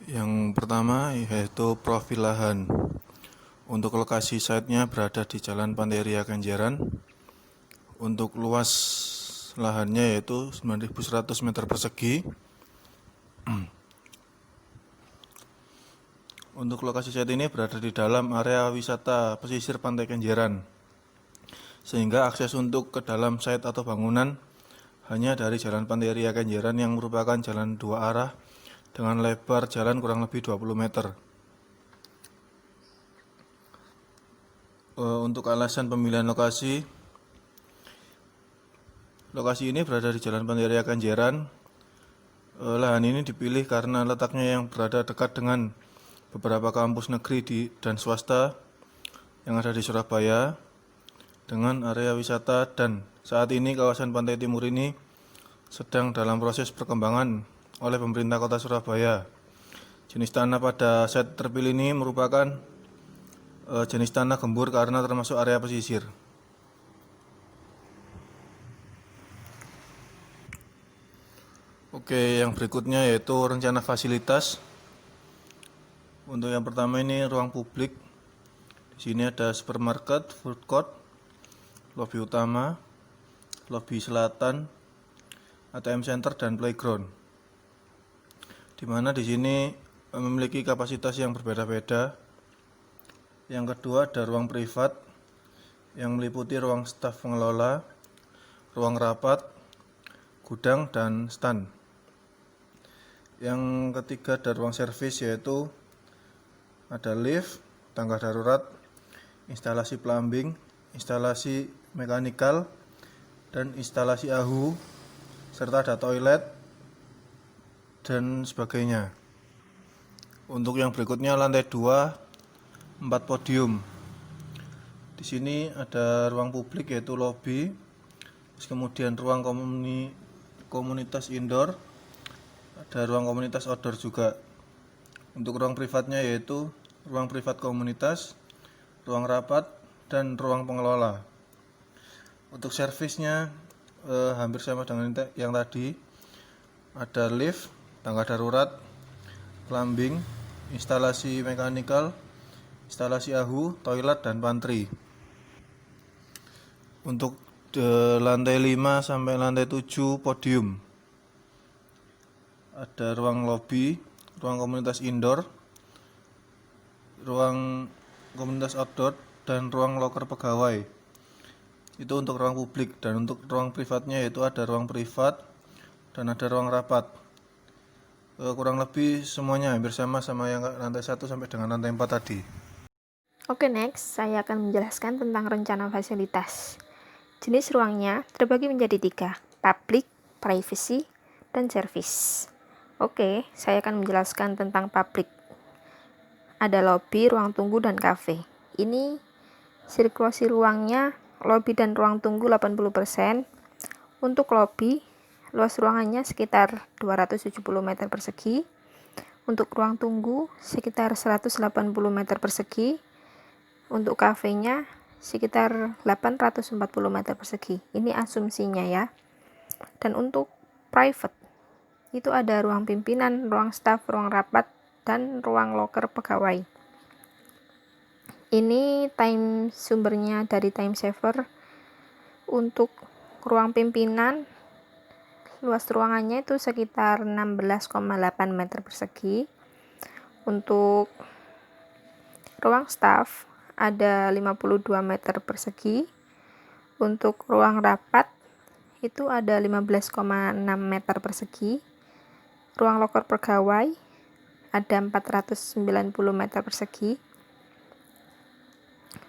Yang pertama yaitu profil lahan. Untuk lokasi site-nya berada di Jalan Pantai Ria Kenjeran. Untuk luas lahannya yaitu 9.100 meter persegi. Untuk lokasi site ini berada di dalam area wisata pesisir Pantai Kenjeran, sehingga akses untuk ke dalam site atau bangunan hanya dari Jalan Pantai Ria Kenjeran yang merupakan jalan dua arah dengan lebar jalan kurang lebih 20 meter. Untuk alasan pemilihan lokasi ini berada di Jalan Pantai Ria Kenjeran. Lahan ini dipilih karena letaknya yang berada dekat dengan beberapa kampus negeri dan swasta yang ada di Surabaya dengan area wisata, dan saat ini kawasan Pantai Timur ini sedang dalam proses perkembangan oleh pemerintah Kota Surabaya. Jenis tanah pada site terpilih ini merupakan jenis tanah gembur karena termasuk area pesisir. Oke, yang berikutnya yaitu rencana fasilitas. Untuk yang pertama ini ruang publik. Di sini ada supermarket, food court, lobi utama, lobi selatan, ATM center dan playground. Di mana di sini memiliki kapasitas yang berbeda-beda. Yang kedua ada ruang privat yang meliputi ruang staf pengelola, ruang rapat, gudang, dan stand. Yang ketiga ada ruang servis, yaitu ada lift, tangga darurat, instalasi plumbing, instalasi mekanikal, dan instalasi AHU, serta ada toilet dan sebagainya. Untuk yang berikutnya lantai 2, 4 podium. Di sini ada ruang publik yaitu lobby, kemudian ruang komunitas indoor, ada ruang komunitas outdoor juga. Untuk ruang privatnya yaitu ruang privat komunitas, ruang rapat, dan ruang pengelola. Untuk servisnya hampir sama dengan yang tadi. Ada lift, tangga darurat, plumbing, instalasi mekanikal, instalasi AHU, toilet, dan pantry. Untuk lantai 5 sampai lantai 7 podium. Ada ruang lobby, ruang komunitas indoor, ruang komunitas outdoor, dan ruang loker pegawai. Itu untuk ruang publik. Dan untuk ruang privatnya yaitu ada ruang privat dan ada ruang rapat. Kurang lebih semuanya hampir sama yang lantai 1 sampai dengan lantai 4 tadi. Oke, next saya akan menjelaskan tentang rencana fasilitas. Jenis ruangnya terbagi menjadi 3, public, privacy, dan service. Oke, saya akan menjelaskan tentang public. Ada lobby, ruang tunggu, dan cafe. Ini sirkulasi ruangnya, lobby dan ruang tunggu 80%. Untuk lobby, luas ruangannya sekitar 270 meter persegi. Untuk ruang tunggu sekitar 180 meter persegi. Untuk kafenya sekitar 840 meter persegi. Ini asumsinya ya. Dan untuk private, itu ada ruang pimpinan, ruang staff, ruang rapat, dan ruang loker pegawai. Ini sumbernya dari Timesaver. Untuk ruang pimpinan, luas ruangannya itu sekitar 16,8 meter persegi. Untuk ruang staff ada 52 meter persegi. Untuk ruang rapat itu ada 15,6 meter persegi. Ruang loker pegawai ada 490 meter persegi.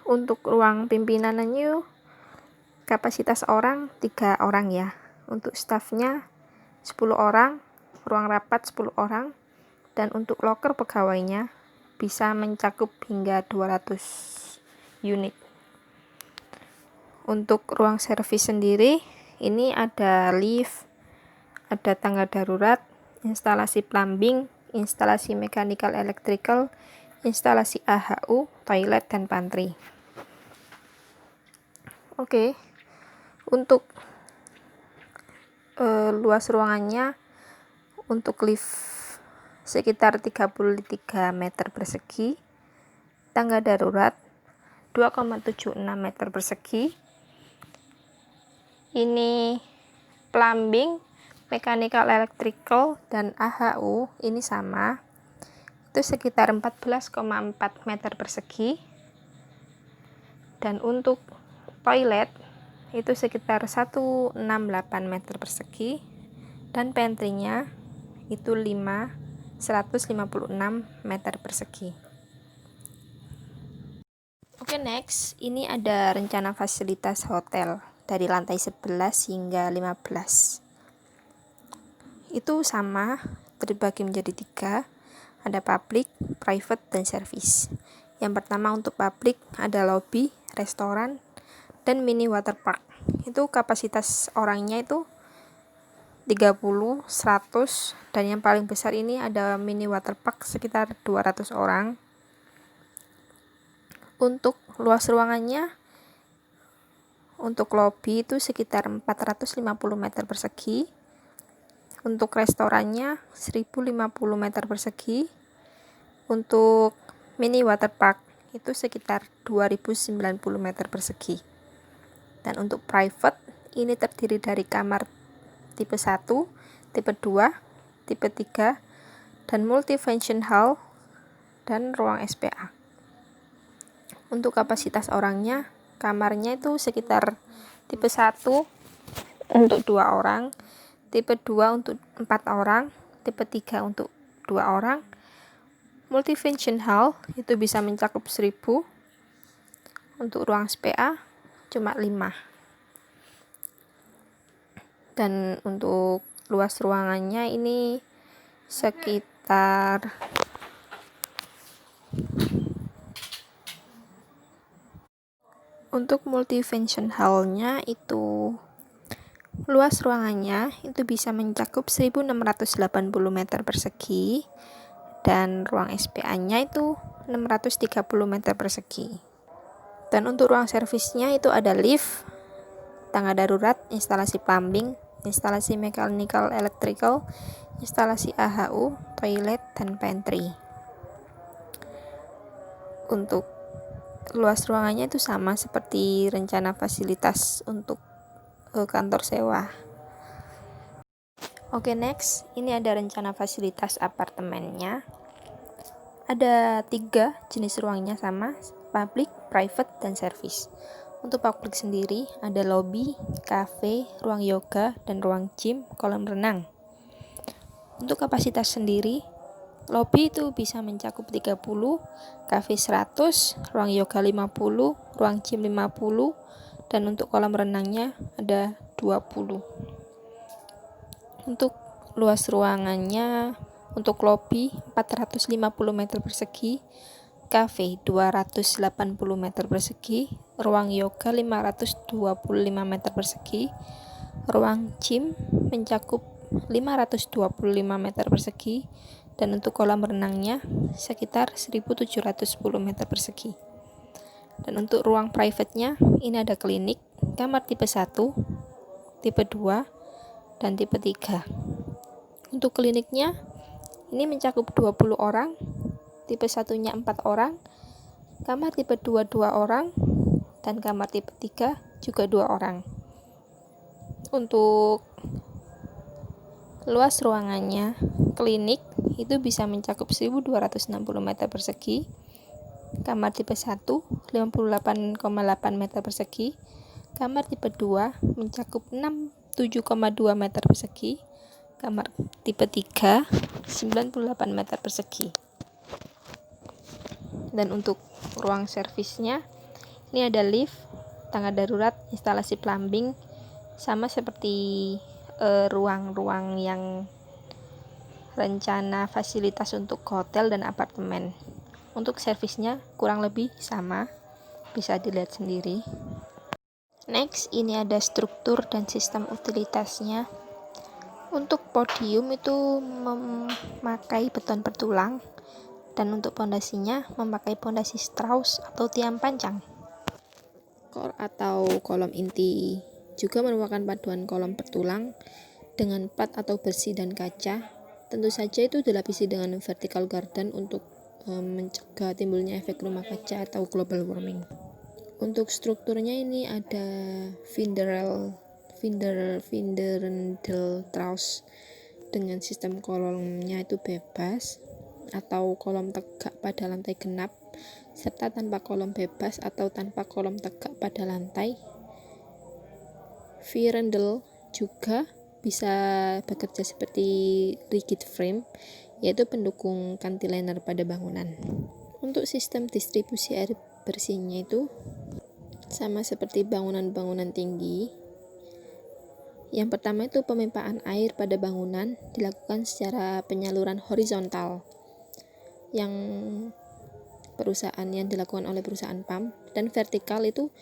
Untuk ruang pimpinannya kapasitas orang 3 orang ya. Untuk stafnya 10 orang, ruang rapat 10 orang, dan untuk loker pegawainya bisa mencakup hingga 200 unit. Untuk ruang servis sendiri, ini ada lift, ada tangga darurat, instalasi plumbing, instalasi mechanical electrical, instalasi AHU, toilet, dan pantry. Oke, untuk luas ruangannya, untuk lift sekitar 33 meter persegi, tangga darurat 2,76 meter persegi. Ini plumbing, mechanical electrical, dan AHU ini sama, itu sekitar 14,4 meter persegi. Dan untuk toilet itu sekitar 168 meter persegi, dan pantry-nya itu 156 meter persegi. Oke, next, ini ada rencana fasilitas hotel dari lantai 11 hingga 15. Itu sama, terbagi menjadi 3, ada public, private, dan service. Yang pertama untuk public ada lobby, restoran, dan mini water park. Itu kapasitas orangnya itu 30, 100, dan yang paling besar ini ada mini water park sekitar 200 orang. Untuk luas ruangannya, untuk lobby itu sekitar 450 meter persegi, untuk restorannya 1050 meter persegi, untuk mini water park itu sekitar 2090 meter persegi. Dan untuk private ini terdiri dari kamar tipe 1, tipe 2, tipe 3, dan multi-function hall, dan ruang SPA. Untuk kapasitas orangnya, kamarnya itu sekitar tipe 1 untuk 2 orang, tipe 2 untuk 4 orang, tipe 3 untuk 2 orang. Multi-function hall itu bisa mencakup 1000. Untuk ruang SPA cuma 5. Dan untuk luas ruangannya ini sekitar untuk multi-function hall-nya itu luas ruangannya itu bisa mencakup 1680 meter persegi, dan ruang SPA-nya itu 630 meter persegi. Dan untuk ruang servisnya itu ada lift, tangga darurat, instalasi plumbing, instalasi mechanical electrical, instalasi AHU, toilet, dan pantry. Untuk luas ruangannya itu sama seperti rencana fasilitas untuk kantor sewa. Oke, next, ini ada rencana fasilitas apartemennya. Ada 3 jenis ruangnya sama, public, private, dan service. Untuk public sendiri ada lobby, cafe, ruang yoga, dan ruang gym, kolam renang. Untuk kapasitas sendiri, lobby itu bisa mencakup 30, cafe 100, ruang yoga 50, ruang gym 50, dan untuk kolam renangnya ada 20. Untuk luas ruangannya, untuk lobby 450 meter persegi, cafe 280 meter persegi, ruang yoga 525 meter persegi, ruang gym mencakup 525 meter persegi, dan untuk kolam renangnya sekitar 1710 meter persegi. Dan untuk ruang private-nya ini ada klinik, kamar tipe 1, tipe 2, dan tipe 3. Untuk kliniknya ini mencakup 20 orang, tipe 1-nya 4 orang, kamar tipe 2 2 orang, dan kamar tipe 3 juga 2 orang. Untuk luas ruangannya, klinik itu bisa mencakup 1260 meter persegi, kamar tipe 1 58,8 meter persegi, kamar tipe 2 mencakup 7,2 meter persegi, kamar tipe 3 98 meter persegi. Dan untuk ruang servisnya ini ada lift, tangga darurat, instalasi plumbing, sama seperti ruang-ruang yang rencana fasilitas untuk hotel dan apartemen. Untuk servisnya kurang lebih sama, bisa dilihat sendiri. Next, ini ada struktur dan sistem utilitasnya. Untuk podium itu memakai beton bertulang, dan untuk pondasinya memakai pondasi Strauss atau tiang panjang. Core atau kolom inti juga merupakan paduan kolom bertulang dengan plat atau besi dan kaca, Tentu saja itu dilapisi dengan vertical garden untuk mencegah timbulnya efek rumah kaca atau global warming. Untuk strukturnya ini ada Vinderendel truss dengan sistem kolomnya itu bebas atau kolom tegak pada lantai genap, serta tanpa kolom bebas atau tanpa kolom tegak pada lantai. Vierendel juga bisa bekerja seperti rigid frame, yaitu pendukung cantilever pada bangunan. Untuk sistem distribusi air bersihnya itu sama seperti bangunan-bangunan tinggi. Yang pertama itu pemipaan air pada bangunan dilakukan secara penyaluran horizontal yang dilakukan oleh perusahaan PAM, dan vertikal itu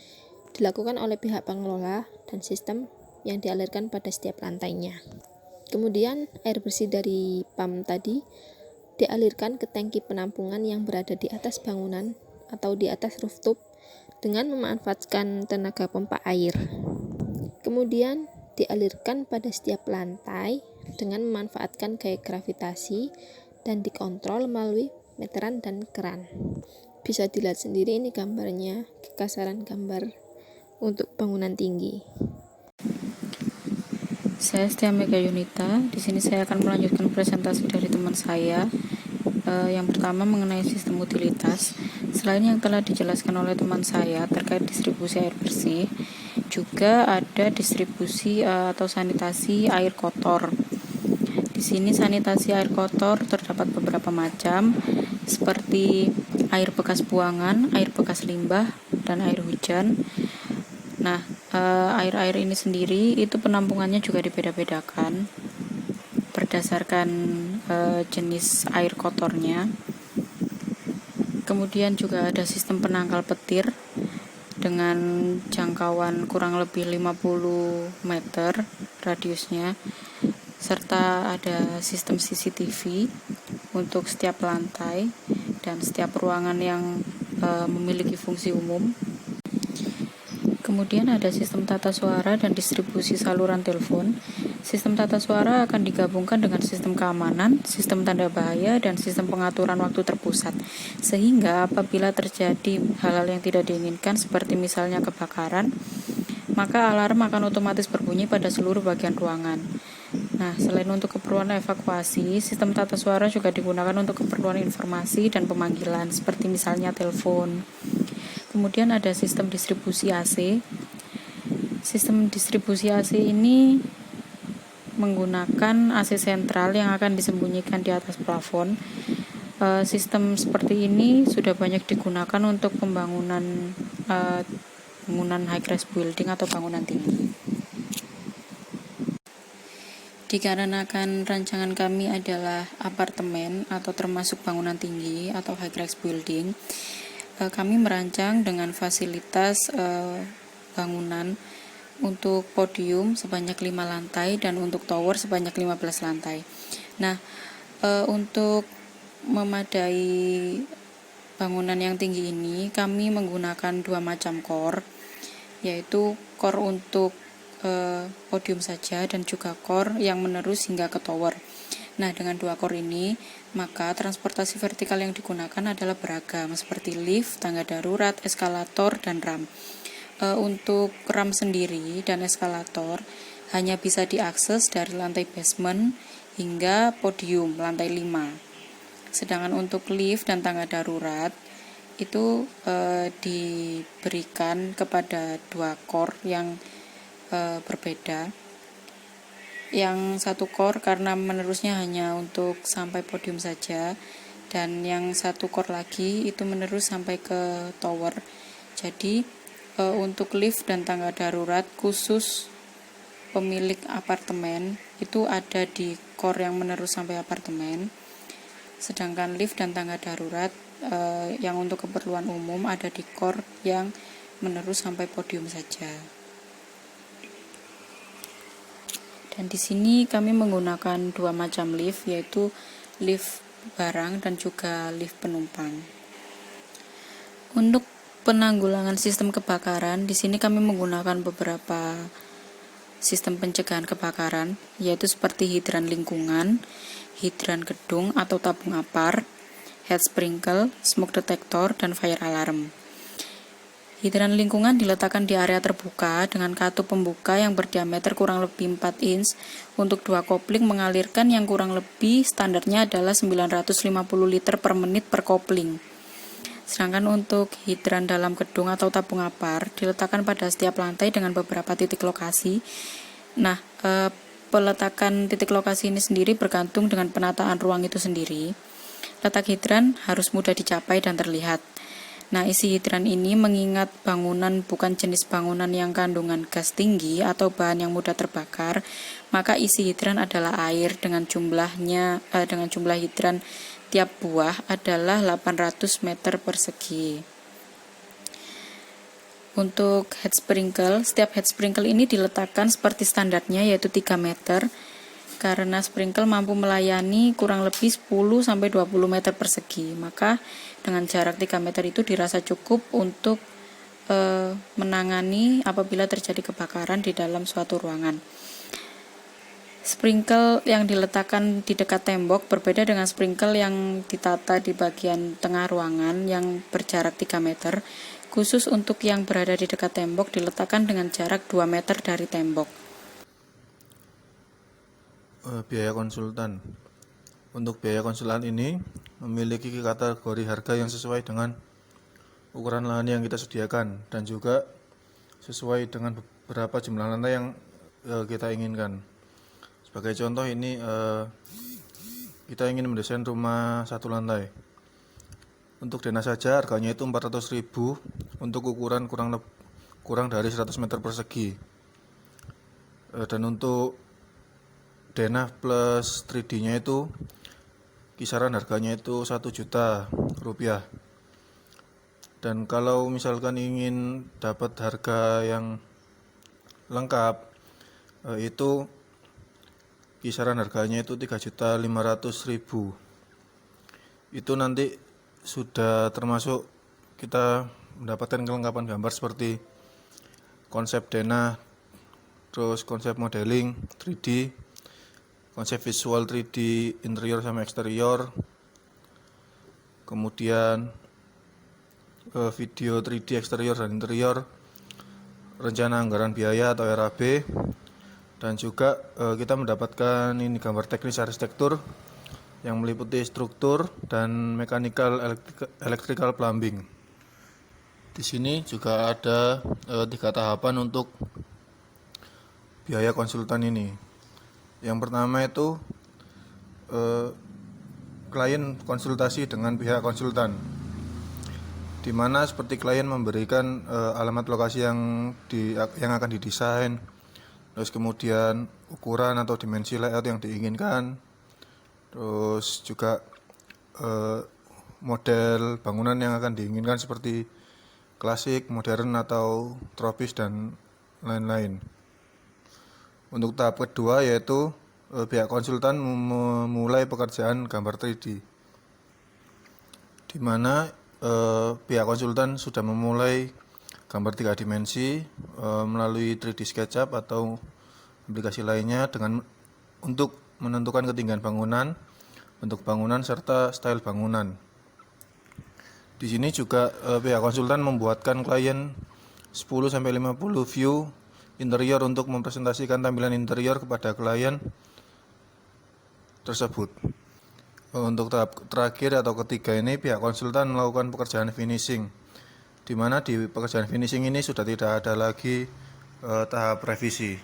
dilakukan oleh pihak pengelola dan sistem yang dialirkan pada setiap lantainya. Kemudian air bersih dari PAM tadi dialirkan ke tangki penampungan yang berada di atas bangunan atau di atas rooftop dengan memanfaatkan tenaga pompa air. Kemudian dialirkan pada setiap lantai dengan memanfaatkan gaya gravitasi dan dikontrol melalui meteran dan keran. Bisa dilihat sendiri ini gambarnya, kekasaran gambar untuk bangunan tinggi. Saya Setia Mega Yunita. Di sini saya akan melanjutkan presentasi dari teman saya. Yang pertama mengenai sistem utilitas. Selain yang telah dijelaskan oleh teman saya terkait distribusi air bersih, juga ada distribusi atau sanitasi air kotor. Di sini sanitasi air kotor terdapat beberapa macam, seperti air bekas buangan, air bekas limbah, dan air hujan. Nah, air-air ini sendiri itu penampungannya juga dibeda-bedakan berdasarkan jenis air kotornya. Kemudian juga ada sistem penangkal petir dengan jangkauan kurang lebih 50 meter radiusnya, serta ada sistem CCTV untuk setiap lantai dan setiap ruangan yang memiliki fungsi umum. Kemudian ada sistem tata suara dan distribusi saluran telepon. Sistem tata suara akan digabungkan dengan sistem keamanan, sistem tanda bahaya, dan sistem pengaturan waktu terpusat. Sehingga apabila terjadi hal-hal yang tidak diinginkan seperti misalnya kebakaran, maka alarm akan otomatis berbunyi pada seluruh bagian ruangan. Nah, selain untuk keperluan evakuasi, sistem tata suara juga digunakan untuk keperluan informasi dan pemanggilan seperti misalnya telepon. Kemudian ada sistem distribusi AC. Sistem distribusi AC ini menggunakan AC sentral yang akan disembunyikan di atas plafon. Sistem seperti ini sudah banyak digunakan untuk pembangunan bangunan high-rise building atau bangunan tinggi. Dikarenakan rancangan kami adalah apartemen atau termasuk bangunan tinggi atau high-rise building, kami merancang dengan fasilitas bangunan untuk podium sebanyak 5 lantai dan untuk tower sebanyak 15 lantai. Nah, untuk memadai bangunan yang tinggi ini, kami menggunakan 2 macam core, yaitu core untuk podium saja dan juga core yang menerus hingga ke tower. Nah, dengan 2 core ini, maka transportasi vertikal yang digunakan adalah beragam, seperti lift, tangga darurat, eskalator, dan ram. Untuk ram sendiri dan eskalator hanya bisa diakses dari lantai basement hingga podium lantai 5. Sedangkan untuk lift dan tangga darurat itu diberikan kepada 2 core yang berbeda. Yang satu core karena menerusnya hanya untuk sampai podium saja, dan yang satu core lagi itu menerus sampai ke tower. Jadi untuk lift dan tangga darurat khusus pemilik apartemen itu ada di core yang menerus sampai apartemen, sedangkan lift dan tangga darurat yang untuk keperluan umum ada di core yang menerus sampai podium saja. Dan di sini kami menggunakan 2 macam lift, yaitu lift barang dan juga lift penumpang. Untuk penanggulangan sistem kebakaran, di sini kami menggunakan beberapa sistem pencegahan kebakaran, yaitu seperti hidran lingkungan, hidran gedung atau tabung apar, head sprinkle, smoke detector, dan fire alarm. Hidran lingkungan diletakkan di area terbuka dengan katup pembuka yang berdiameter kurang lebih 4 inch untuk 2 kopling mengalirkan yang kurang lebih standarnya adalah 950 liter per menit per kopling. Sedangkan untuk hidran dalam gedung atau tabung apar diletakkan pada setiap lantai dengan beberapa titik lokasi. Nah, peletakan titik lokasi ini sendiri bergantung dengan penataan ruang itu sendiri. Letak hidran harus mudah dicapai dan terlihat. Nah, isi hidran ini mengingat bangunan bukan jenis bangunan yang kandungan gas tinggi atau bahan yang mudah terbakar, maka isi hidran adalah air dengan jumlah hidran tiap buah adalah 800 meter persegi. Untuk head sprinkle, setiap head sprinkle ini diletakkan seperti standarnya yaitu 3 meter karena sprinkle mampu melayani kurang lebih 10-20 meter persegi, maka dengan jarak 3 meter itu dirasa cukup untuk menangani apabila terjadi kebakaran di dalam suatu ruangan. Sprinkle yang diletakkan di dekat tembok berbeda dengan sprinkle yang ditata di bagian tengah ruangan yang berjarak 3 meter. Khusus untuk yang berada di dekat tembok diletakkan dengan jarak 2 meter dari tembok. Biaya konsultan. Untuk biaya konsultan ini memiliki kategori harga yang sesuai dengan ukuran lahan yang kita sediakan dan juga sesuai dengan beberapa jumlah lantai yang kita inginkan. Sebagai contoh ini kita ingin mendesain rumah 1 lantai. Untuk denah saja harganya itu 400.000 untuk ukuran kurang dari 100 meter persegi. Dan untuk denah plus 3D-nya itu kisaran harganya itu 1 juta rupiah. Dan kalau misalkan ingin dapat harga yang lengkap, itu kisaran harganya itu 3.500.000. Itu nanti sudah termasuk kita mendapatkan kelengkapan gambar seperti konsep denah, terus konsep modeling 3D, konsep visual 3D interior sama eksterior, kemudian video 3D eksterior dan interior, rencana anggaran biaya atau RAB, dan juga kita mendapatkan ini gambar teknis arsitektur yang meliputi struktur dan mechanical electrical plumbing. Di sini juga ada 3 tahapan untuk biaya konsultan ini. Yang pertama itu klien konsultasi dengan pihak konsultan, di mana seperti klien memberikan alamat lokasi yang akan didesain, terus kemudian ukuran atau dimensi layout yang diinginkan, terus juga model bangunan yang akan diinginkan seperti klasik, modern atau tropis dan lain-lain. Untuk tahap kedua yaitu pihak konsultan memulai pekerjaan gambar 3D, di mana pihak konsultan sudah memulai gambar 3 dimensi melalui 3D SketchUp atau aplikasi lainnya untuk menentukan ketinggian bangunan, bentuk bangunan serta style bangunan. Di sini juga pihak konsultan membuatkan klien 10-50 view interior untuk mempresentasikan tampilan interior kepada klien tersebut. Untuk tahap terakhir atau ketiga ini pihak konsultan melakukan pekerjaan finishing, di mana di pekerjaan finishing ini sudah tidak ada lagi tahap revisi.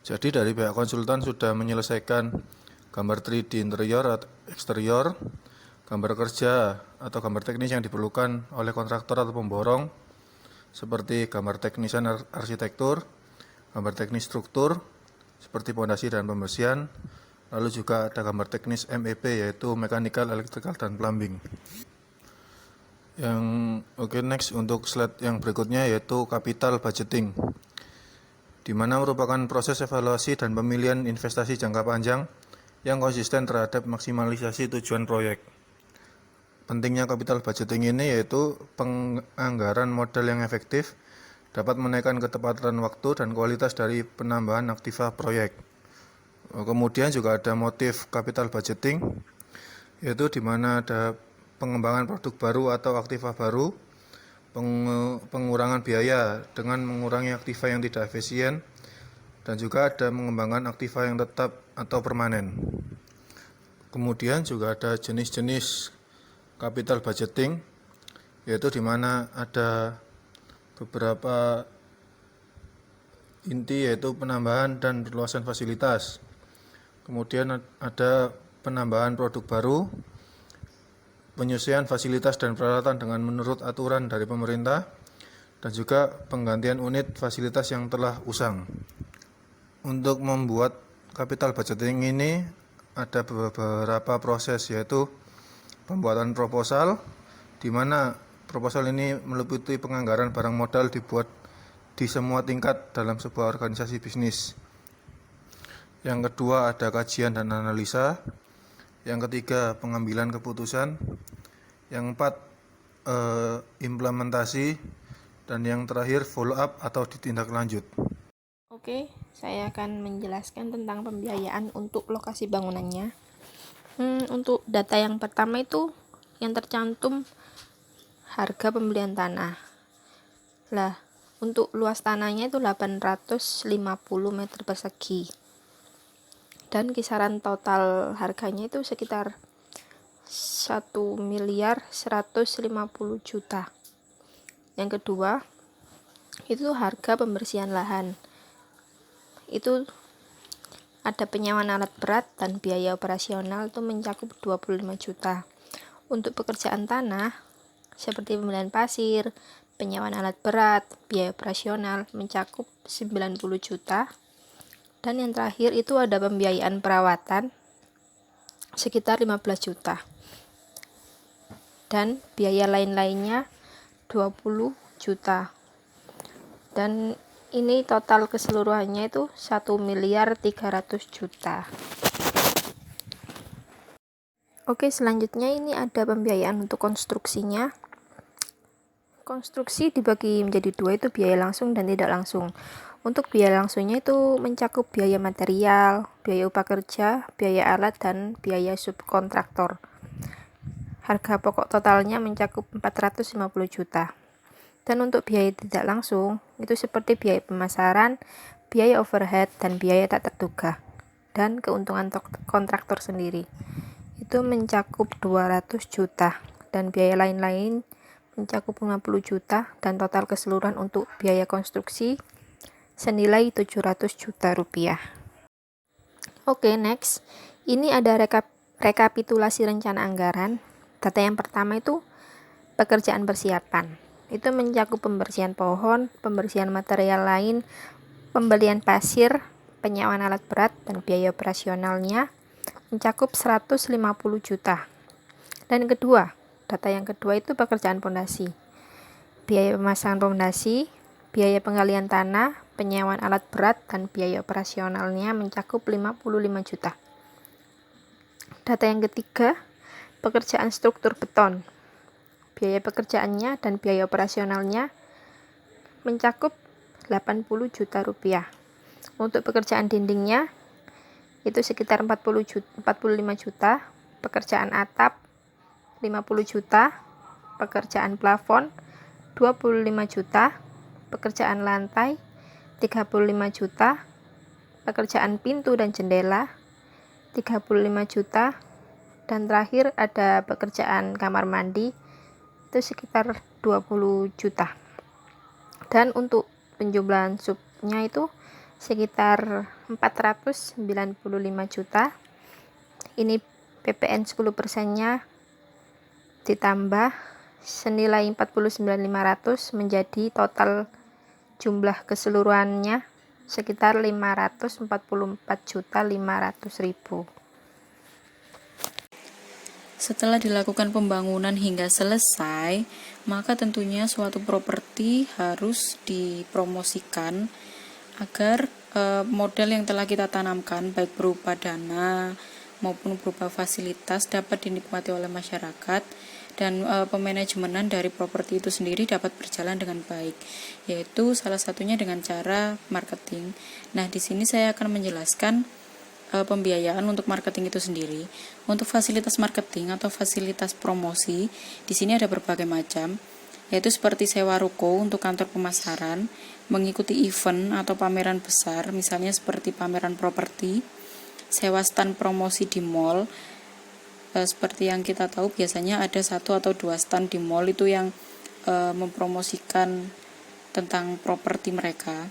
Jadi dari pihak konsultan sudah menyelesaikan gambar 3D interior atau eksterior, gambar kerja atau gambar teknis yang diperlukan oleh kontraktor atau pemborong, seperti gambar teknisan arsitektur, gambar teknis struktur seperti pondasi dan pembersihan, lalu juga ada gambar teknis MEP yaitu mechanical, electrical, dan plumbing. Next untuk slide yang berikutnya yaitu capital budgeting, di mana merupakan proses evaluasi dan pemilihan investasi jangka panjang yang konsisten terhadap maksimalisasi tujuan proyek. Pentingnya capital budgeting ini yaitu penganggaran modal yang efektif dapat menaikkan ketepatan waktu dan kualitas dari penambahan aktiva proyek. Kemudian juga ada motif capital budgeting, yaitu di mana ada pengembangan produk baru atau aktiva baru, pengurangan biaya dengan mengurangi aktiva yang tidak efisien, dan juga ada mengembangkan aktiva yang tetap atau permanen. Kemudian juga ada jenis-jenis capital budgeting, yaitu di mana ada beberapa inti, yaitu penambahan dan perluasan fasilitas. Kemudian ada penambahan produk baru, penyesuaian fasilitas dan peralatan dengan menurut aturan dari pemerintah, dan juga penggantian unit fasilitas yang telah usang. Untuk membuat capital budgeting ini ada beberapa proses, yaitu pembuatan proposal, di mana proposal ini meliputi penganggaran barang modal dibuat di semua tingkat dalam sebuah organisasi bisnis. Yang kedua ada kajian dan analisa. Yang ketiga pengambilan keputusan. Yang keempat implementasi. Dan yang terakhir follow up atau ditindaklanjut. Oke, saya akan menjelaskan tentang pembiayaan untuk lokasi bangunannya. Untuk data yang pertama itu yang tercantum harga pembelian tanah. Lah, untuk luas tanahnya itu 850 meter persegi. Dan kisaran total harganya itu sekitar 1.150.000.000. Yang kedua, itu harga pembersihan lahan. Itu ada penyewaan alat berat dan biaya operasional itu mencakup 25 juta. Untuk pekerjaan tanah seperti pembelian pasir, penyewaan alat berat, biaya operasional mencakup 90 juta. Dan yang terakhir itu ada pembiayaan perawatan sekitar 15 juta. Dan biaya lain-lainnya 20 juta. Dan ini total keseluruhannya itu 1.300.000.000. Oke, selanjutnya ini ada pembiayaan untuk konstruksinya. Konstruksi dibagi menjadi dua, itu biaya langsung dan tidak langsung. Untuk biaya langsungnya itu mencakup biaya material, biaya upah kerja, biaya alat, dan biaya subkontraktor. Harga pokok totalnya mencakup 450 juta. Dan untuk biaya tidak langsung, itu seperti biaya pemasaran, biaya overhead, dan biaya tak terduga. Dan keuntungan kontraktor sendiri, itu mencakup 200 juta. Dan biaya lain-lain mencakup 50 juta. Dan total keseluruhan untuk biaya konstruksi senilai 700 juta rupiah. Oke, next. Ini ada rekapitulasi rencana anggaran. Data yang pertama itu pekerjaan persiapan. Itu mencakup pembersihan pohon, pembersihan material lain, pembelian pasir, penyewaan alat berat, dan biaya operasionalnya mencakup 150 juta. Dan kedua, data yang kedua itu pekerjaan pondasi. Biaya pemasangan pondasi, biaya penggalian tanah, penyewaan alat berat, dan biaya operasionalnya mencakup 55 juta. Data yang ketiga, pekerjaan struktur beton. Biaya pekerjaannya dan biaya operasionalnya mencakup 80 juta rupiah. Untuk pekerjaan dindingnya itu sekitar 45 juta, pekerjaan atap 50 juta, pekerjaan plafon 25 juta, pekerjaan lantai 35 juta, pekerjaan pintu dan jendela 35 juta, dan terakhir ada pekerjaan kamar mandi itu sekitar 20 juta. Dan untuk penjumlahan subnya itu sekitar 495 juta. Ini PPN 10%-nya ditambah senilai 49.500 menjadi total jumlah keseluruhannya sekitar 544.500.000. Setelah dilakukan pembangunan hingga selesai, maka tentunya suatu properti harus dipromosikan agar modal yang telah kita tanamkan baik berupa dana maupun berupa fasilitas dapat dinikmati oleh masyarakat, dan pemanajemenan dari properti itu sendiri dapat berjalan dengan baik, yaitu salah satunya dengan cara marketing. Nah, di sini saya akan menjelaskan pembiayaan untuk marketing itu sendiri. Untuk fasilitas marketing atau fasilitas promosi, di sini ada berbagai macam, yaitu seperti sewa ruko untuk kantor pemasaran, mengikuti event atau pameran besar, misalnya seperti pameran properti, sewa stand promosi di mall. Seperti yang kita tahu biasanya ada 1 atau 2 stand di mall itu yang mempromosikan tentang properti mereka.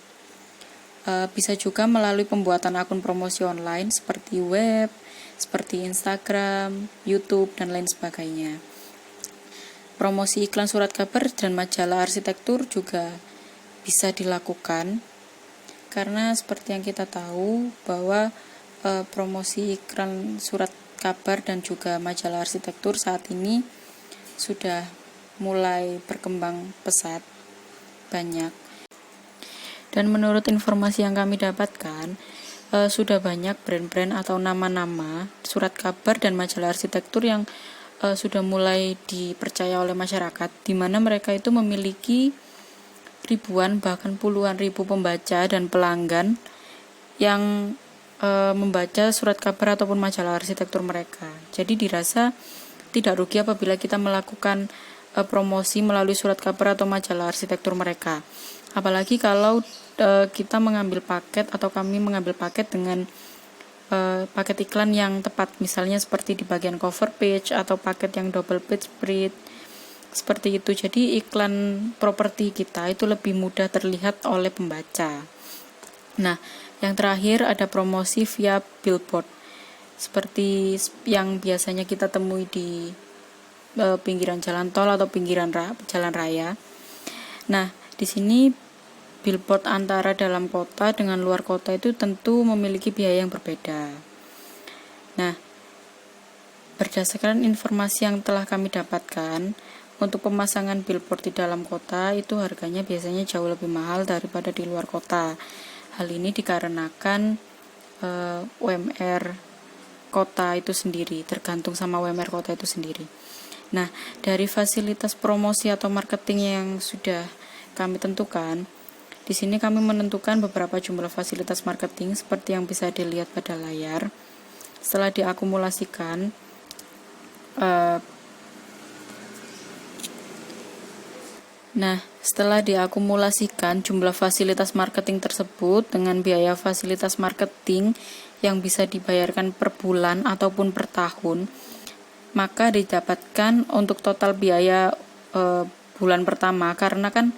Bisa juga melalui pembuatan akun promosi online seperti web, seperti Instagram, YouTube, dan lain sebagainya. Promosi iklan surat kabar dan majalah arsitektur juga bisa dilakukan, karena seperti yang kita tahu bahwa promosi iklan surat kabar dan juga majalah arsitektur saat ini sudah mulai berkembang pesat, banyak. Dan menurut informasi yang kami dapatkan, sudah banyak brand-brand atau nama-nama surat kabar dan majalah arsitektur yang sudah mulai dipercaya oleh masyarakat, di mana mereka itu memiliki ribuan bahkan puluhan ribu pembaca dan pelanggan yang membaca surat kabar ataupun majalah arsitektur mereka. Jadi dirasa tidak rugi apabila kita melakukan promosi melalui surat kabar atau majalah arsitektur mereka. Apalagi kalau kita mengambil paket atau kami mengambil paket dengan paket iklan yang tepat, misalnya seperti di bagian cover page atau paket yang double page spread, seperti itu. Jadi iklan properti kita itu lebih mudah terlihat oleh pembaca. Nah, yang terakhir ada promosi via billboard, seperti yang biasanya kita temui di pinggiran jalan tol atau pinggiran jalan raya. Nah, di sini billboard antara dalam kota dengan luar kota itu tentu memiliki biaya yang berbeda. Nah, berdasarkan informasi yang telah kami dapatkan, untuk pemasangan billboard di dalam kota itu harganya biasanya jauh lebih mahal daripada di luar kota. Hal ini dikarenakan UMR kota itu sendiri, tergantung sama UMR kota itu sendiri. Nah, dari fasilitas promosi atau marketing yang sudah kami tentukan, di sini kami menentukan beberapa jumlah fasilitas marketing seperti yang bisa dilihat pada layar. Setelah diakumulasikan, setelah diakumulasikan jumlah fasilitas marketing tersebut dengan biaya fasilitas marketing yang bisa dibayarkan per bulan ataupun per tahun, maka didapatkan untuk total biaya bulan pertama, karena kan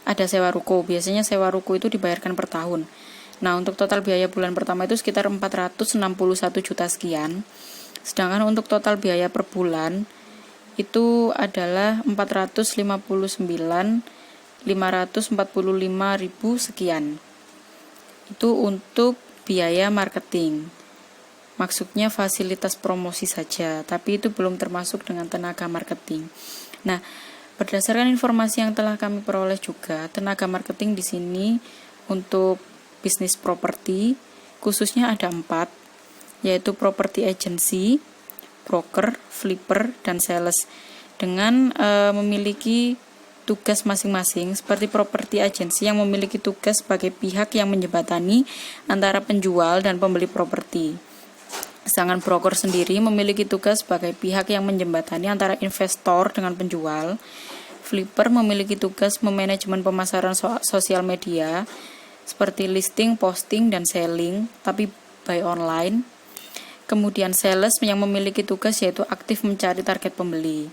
ada sewa ruko. Biasanya sewa ruko itu dibayarkan per tahun. Nah, untuk total biaya bulan pertama itu sekitar 461 juta sekian. Sedangkan untuk total biaya per bulan itu adalah 459.545.000 sekian. Itu untuk biaya marketing. Maksudnya fasilitas promosi saja, tapi itu belum termasuk dengan tenaga marketing. Nah, berdasarkan informasi yang telah kami peroleh juga, tenaga marketing di sini untuk bisnis properti khususnya ada 4, yaitu property agency, broker, flipper, dan sales, dengan memiliki tugas masing-masing. Seperti property agency yang memiliki tugas sebagai pihak yang menjembatani antara penjual dan pembeli properti. Sedangkan broker sendiri memiliki tugas sebagai pihak yang menjembatani antara investor dengan penjual. Flipper memiliki tugas memanajemen pemasaran sosial media seperti listing, posting, dan selling, tapi by online. Kemudian sales yang memiliki tugas yaitu aktif mencari target pembeli.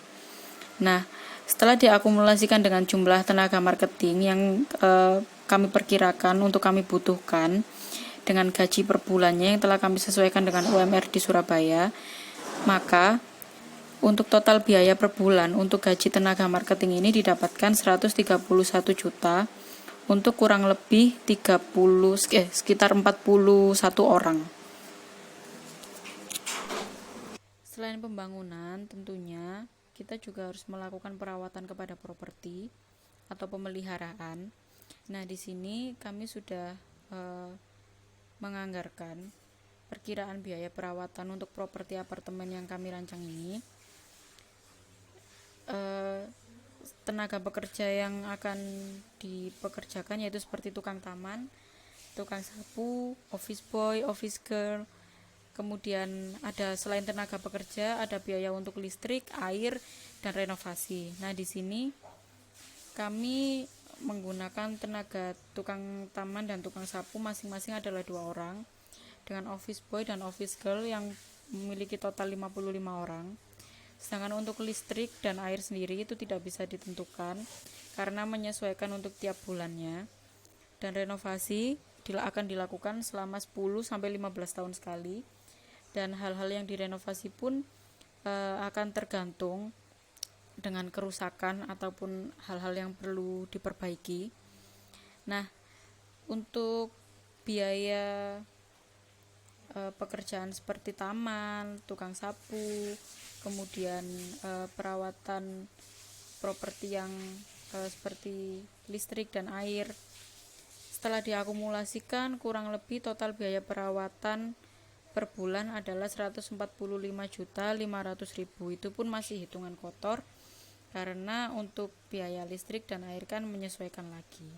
Nah, setelah diakumulasikan dengan jumlah tenaga marketing yang kami perkirakan untuk kami butuhkan dengan gaji per bulannya yang telah kami sesuaikan dengan UMR di Surabaya, maka untuk total biaya per bulan untuk gaji tenaga marketing ini didapatkan 131 juta untuk kurang lebih sekitar 41 orang. Selain pembangunan, tentunya kita juga harus melakukan perawatan kepada properti atau pemeliharaan. Nah, di sini kami sudah menganggarkan perkiraan biaya perawatan untuk properti apartemen yang kami rancang ini. Tenaga pekerja yang akan dipekerjakan yaitu seperti tukang taman, tukang sapu, office boy, office girl, Kemudian ada selain tenaga pekerja, ada biaya untuk listrik, air, dan renovasi. Nah, di sini kami menggunakan tenaga tukang taman dan tukang sapu masing-masing adalah 2 orang, dengan office boy dan office girl yang memiliki total 55 orang. Sedangkan untuk listrik dan air sendiri itu tidak bisa ditentukan karena menyesuaikan untuk tiap bulannya. Dan renovasi akan dilakukan selama 10-15 tahun sekali. Dan hal-hal yang direnovasi pun akan tergantung dengan kerusakan ataupun hal-hal yang perlu diperbaiki. Nah, untuk biaya pekerjaan seperti taman, tukang sapu, kemudian perawatan properti yang seperti listrik dan air, setelah diakumulasikan kurang lebih total biaya perawatan per bulan adalah 145.500.000. Itu pun masih hitungan kotor karena untuk biaya listrik dan air kan menyesuaikan lagi.